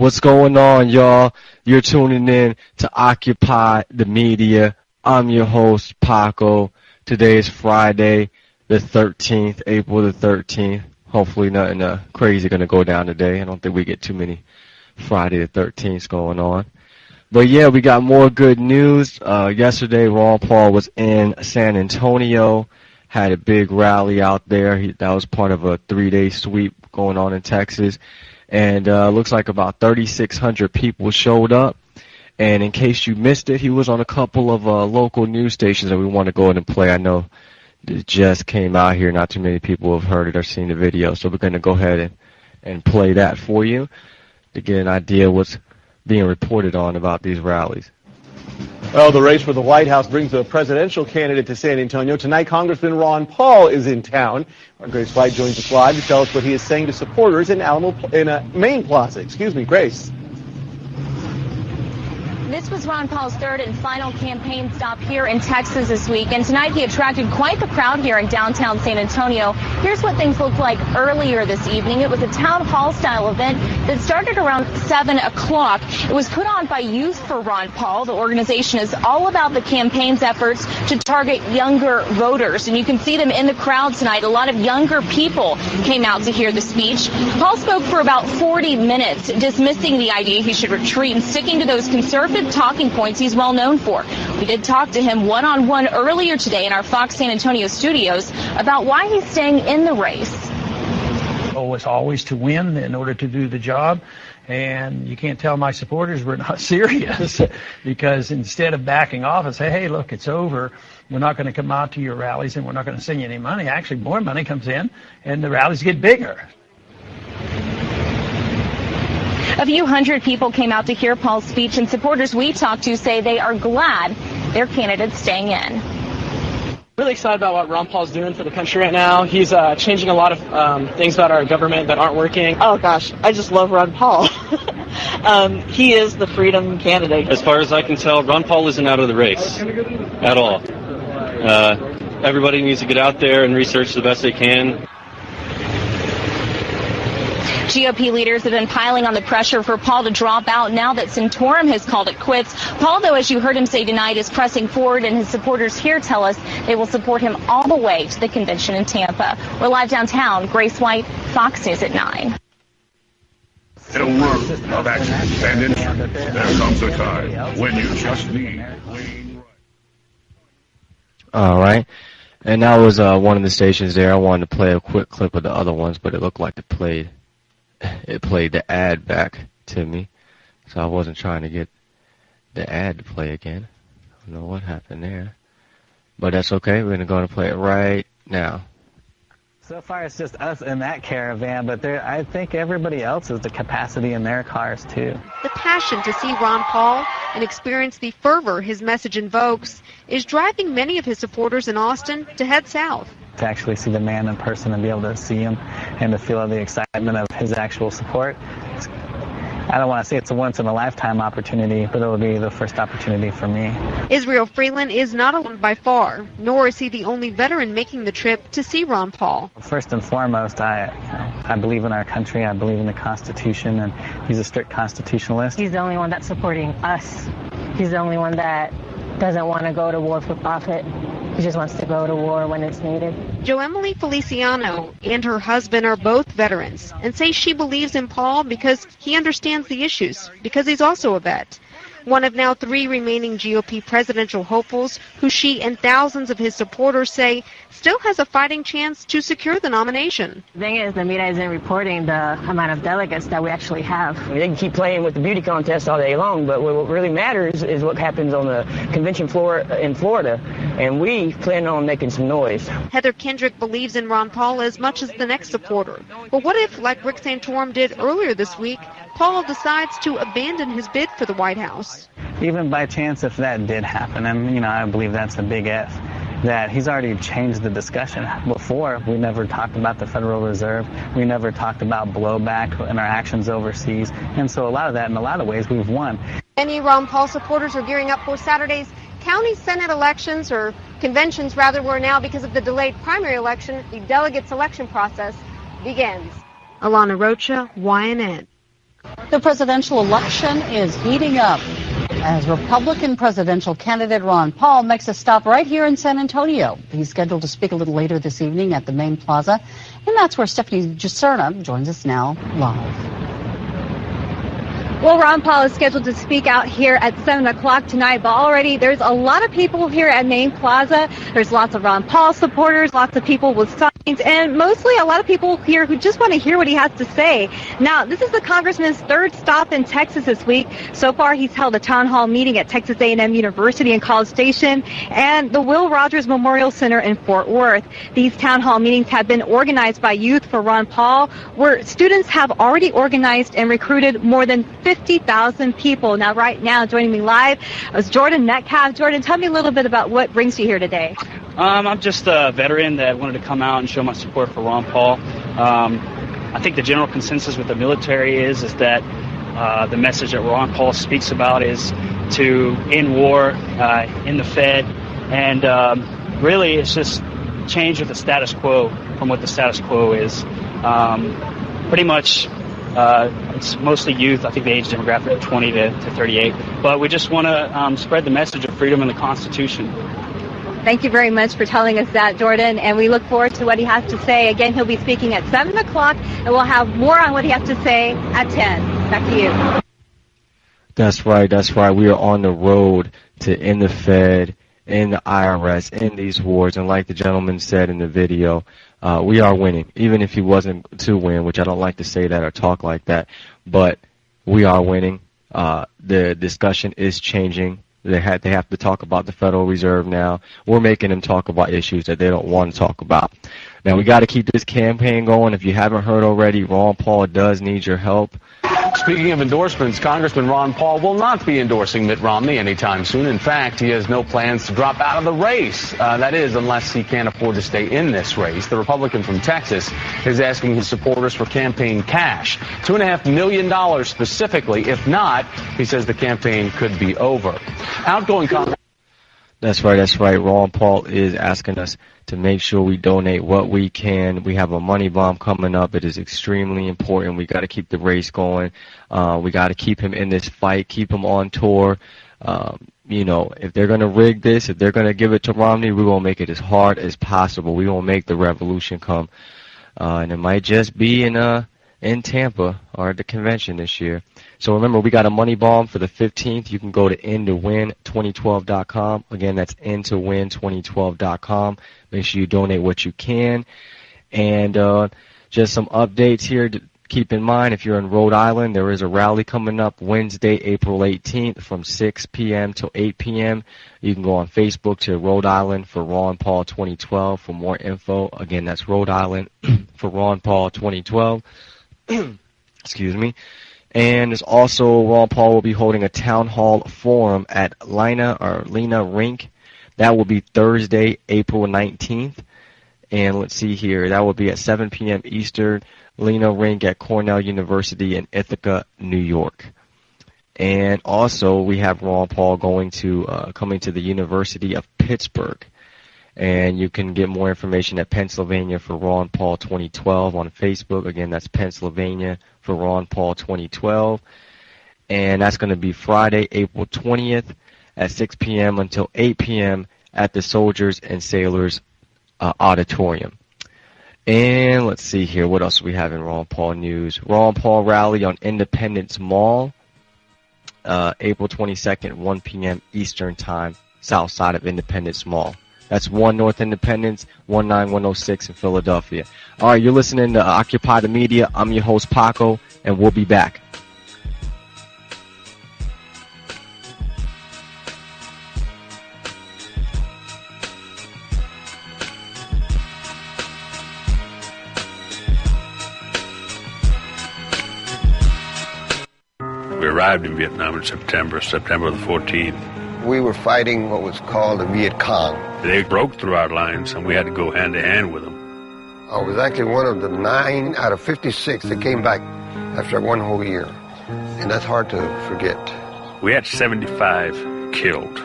What's going on, y'all? You're tuning in to Occupy the Media. I'm your host, Paco. Today is Friday, the 13th, April the 13th. Hopefully nothing crazy going to go down today. I don't think we get too many Friday the 13th going on. But yeah, we got more good news. Yesterday, Ron Paul was in San Antonio, had a big rally out there. That was part of a 3-day sweep going on in Texas. And looks like about 3,600 people showed up. And in case you missed it, he was on a couple of local news stations that we want to go ahead and play. I know it just came out here. Not too many people have heard it or seen the video. So we're going to go ahead and play that for you to get an idea what's being reported on about these rallies. Well, the race for the White House brings a presidential candidate to San Antonio. Tonight, Congressman Ron Paul is in town. Our Grace White joins us live to tell us what he is saying to supporters in Main Plaza. Grace. This was Ron Paul's third and final campaign stop here in Texas this week, and tonight he attracted quite the crowd here in downtown San Antonio. Here's what things looked like earlier this evening. It was a town hall style event that started around 7 o'clock. It was put on by Youth for Ron Paul. The organization is all about the campaign's efforts to target younger voters, and you can see them in the crowd tonight. A lot of younger people came out to hear the speech. Paul spoke for about 40 minutes, dismissing the idea he should retreat and sticking to those conservative talking points he's well known for. We did talk to him one-on-one earlier today in our Fox San Antonio studios about why he's staying in the race. Goal is always to win in order to do the job, and you can't tell my supporters we're not serious because instead of backing off and say, hey, look, it's over, we're not going to come out to your rallies and we're not going to send you any money. Actually, more money comes in and the rallies get bigger. A few hundred people came out to hear Paul's speech, and supporters we talked to say they are glad their candidate's staying in. Really excited about what Ron Paul's doing for the country right now. He's changing a lot of things about our government that aren't working. Oh gosh, I just love Ron Paul. He is the freedom candidate. As far as I can tell, Ron Paul isn't out of the race at all. Everybody needs to get out there and research the best they can. GOP leaders have been piling on the pressure for Paul to drop out now that Santorum has called it quits. Paul, though, as you heard him say tonight, is pressing forward, and his supporters here tell us they will support him all the way to the convention in Tampa. We're live downtown. Grace White, Fox News at 9. In a world of action and intrigue, there comes a time when you just need clean. All right. And that was one of the stations there. I wanted to play a quick clip of the other ones, but it looked like it played the ad back to me, so I wasn't trying to get the ad to play again. I don't know what happened there, but that's okay. We're gonna go and play it right now. So far it's just us in that caravan, but I think everybody else has the capacity in their cars too. The passion to see Ron Paul and experience the fervor his message invokes is driving many of his supporters in Austin to head south. To actually see the man in person and be able to see him and to feel the excitement of his actual support. I don't want to say it's a once-in-a-lifetime opportunity, but it'll be the first opportunity for me. Israel Freeland is not alone by far, nor is he the only veteran making the trip to see Ron Paul. First and foremost, I believe in our country, I believe in the Constitution, and he's a strict constitutionalist. He's the only one that's supporting us. He's the only one that doesn't want to go to war for profit. He just wants to go to war when it's needed. Jo Emily Feliciano and her husband are both veterans and say she believes in Paul because he understands the issues, because he's also a vet. One of now 3 remaining GOP presidential hopefuls who she and thousands of his supporters say still has a fighting chance to secure the nomination. The thing is, the media isn't reporting the amount of delegates that we actually have. They can keep playing with the beauty contest all day long, but what really matters is what happens on the convention floor in Florida, and we plan on making some noise. Heather Kendrick believes in Ron Paul as much as the next supporter. But what if, like Rick Santorum did earlier this week, Paul decides to abandon his bid for the White House? Even by chance, if that did happen, and I believe that's a big if, that he's already changed the discussion. Before, we never talked about the Federal Reserve. We never talked about blowback in our actions overseas. And so a lot of that, in a lot of ways, we've won. Many Ron Paul supporters are gearing up for Saturday's county Senate elections, or conventions rather, where now, because of the delayed primary election, the delegate selection process begins. Alana Rocha, YNN. The presidential election is heating up as Republican presidential candidate Ron Paul makes a stop right here in San Antonio. He's scheduled to speak a little later this evening at the main plaza, and that's where Stephanie Giserna joins us now live. Well, Ron Paul is scheduled to speak out here at 7 o'clock tonight, but already there's a lot of people here at Main Plaza. There's lots of Ron Paul supporters, lots of people with signs, and mostly a lot of people here who just want to hear what he has to say. Now, this is the congressman's third stop in Texas this week. So far, he's held a town hall meeting at Texas A&M University in College Station and the Will Rogers Memorial Center in Fort Worth. These town hall meetings have been organized by Youth for Ron Paul, where students have already organized and recruited more than 50,000 people. Now, right now, joining me live is Jordan Metcalf. Jordan, tell me a little bit about what brings you here today. I'm just a veteran that wanted to come out and show my support for Ron Paul. I think the general consensus with the military is that the message that Ron Paul speaks about is to end war, in the Fed, and really it's just change with the status quo from what the status quo is. Pretty much it's mostly youth. I think the age demographic is 20 to 38. But we just want to spread the message of freedom and the Constitution. Thank you very much for telling us that, Jordan, and we look forward to what he has to say. Again, he'll be speaking at 7 o'clock, and we'll have more on what he has to say at 10. Back to you. That's right. We are on the road to end the Fed, end the IRS, end these wars, and like the gentleman said in the video, we are winning, even if he wasn't to win, which I don't like to say that or talk like that, but we are winning. The discussion is changing. They have to talk about the Federal Reserve now. We're making them talk about issues that they don't want to talk about. Now, we got to keep this campaign going. If you haven't heard already, Ron Paul does need your help. Speaking of endorsements, Congressman Ron Paul will not be endorsing Mitt Romney anytime soon. In fact, he has no plans to drop out of the race. That is, unless he can't afford to stay in this race. The Republican from Texas is asking his supporters for campaign cash, $2.5 million specifically. If not, he says the campaign could be over. Outgoing Congressman. That's right. Ron Paul is asking us to make sure we donate what we can. We have a money bomb coming up. It is extremely important. We got to keep the race going. We got to keep him in this fight, keep him on tour. If they're going to rig this, if they're going to give it to Romney, we're going to make it as hard as possible. We're going to make the revolution come. And it might just be in Tampa or at the convention this year. So remember, we got a money bomb for the 15th. You can go to endtowin2012.com. Again, that's endtowin2012.com. Make sure you donate what you can. And just some updates here to keep in mind. If you're in Rhode Island, there is a rally coming up Wednesday, April 18th from 6 p.m. till 8 p.m. You can go on Facebook to Rhode Island for Ron Paul 2012 for more info. Again, that's Rhode Island for Ron Paul 2012. Excuse me. And there's also Ron Paul will be holding a town hall forum at Lena Rink. That will be Thursday, April 19th. And let's see here. That will be at 7 p.m. Eastern, Lena Rink at Cornell University in Ithaca, New York. And also we have Ron Paul coming to the University of Pittsburgh. And you can get more information at Pennsylvania for Ron Paul 2012 on Facebook. Again, that's Pennsylvania for Ron Paul 2012. And that's going to be Friday, April 20th at 6 p.m. until 8 p.m. at the Soldiers and Sailors Auditorium. And let's see here. What else do we have in Ron Paul news? Ron Paul rally on Independence Mall, April 22nd, 1 p.m. Eastern Time, south side of Independence Mall. That's 1 North Independence, 19106 in Philadelphia. All right, you're listening to Occupy the Media. I'm your host, Paco, and we'll be back. We arrived in Vietnam in September the 14th. We were fighting what was called the Viet Cong. They broke through our lines, and we had to go hand to hand with them. I was actually one of the 9 out of 56 that came back after 1 whole year. And that's hard to forget. We had 75 killed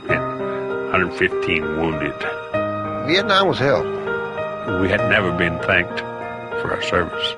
and 115 wounded. Vietnam was hell. We had never been thanked for our service.